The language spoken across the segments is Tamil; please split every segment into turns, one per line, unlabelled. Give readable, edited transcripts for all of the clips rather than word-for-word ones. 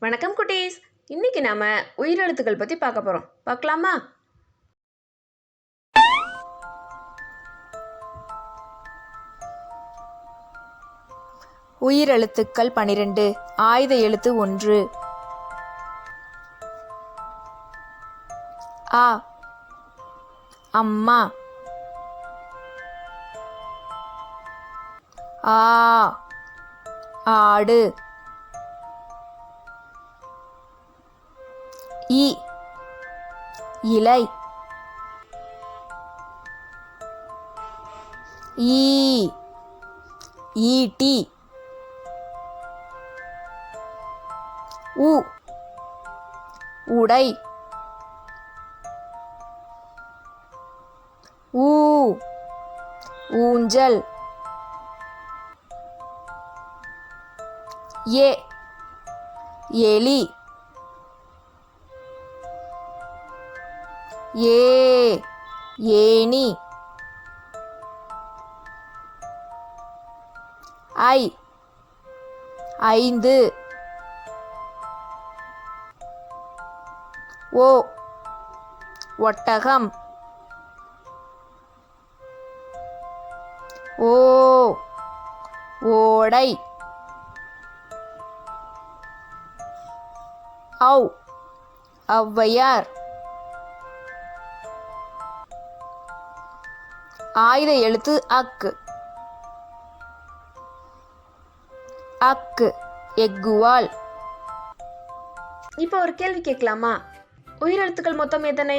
வணக்கம் குட்டீஸ். இன்னைக்கு நாம உயிரெழுத்துக்கள் பத்தி பார்க்க போறோம். பார்க்கலாமா?
உயிரெழுத்துக்கள் 12. ஆயுத எழுத்து 1. ஆ அம்மா. ஆ ஆடு. இ இலை. ஈ ஈட்டி. உ உடை. ஊ ஊஞ்சல். ஏ எலி. ஏ ஏணி. ஐ ஐந்து. ஓ ஒட்டகம். ஓ ஓடை. ஔ ஔவையார். ஆயுத எழுத்து அக்கு. அக்கு எக்குவால்.
இப்போ ஒரு கேள்வி கேட்கலாமா? உயிரெழுத்துக்கள் மொத்தம் எத்தனை?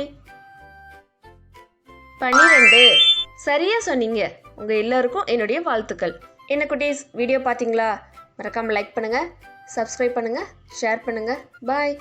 12. சரியா சொன்னீங்க. உங்க எல்லாருக்கும் என்னுடைய வாழ்த்துக்கள். என்ன குட்டீஸ், வீடியோ பார்த்தீங்களா? மறக்காம லைக் பண்ணுங்க, சப்ஸ்கிரைப் பண்ணுங்க, ஷேர் பண்ணுங்க. பாய்.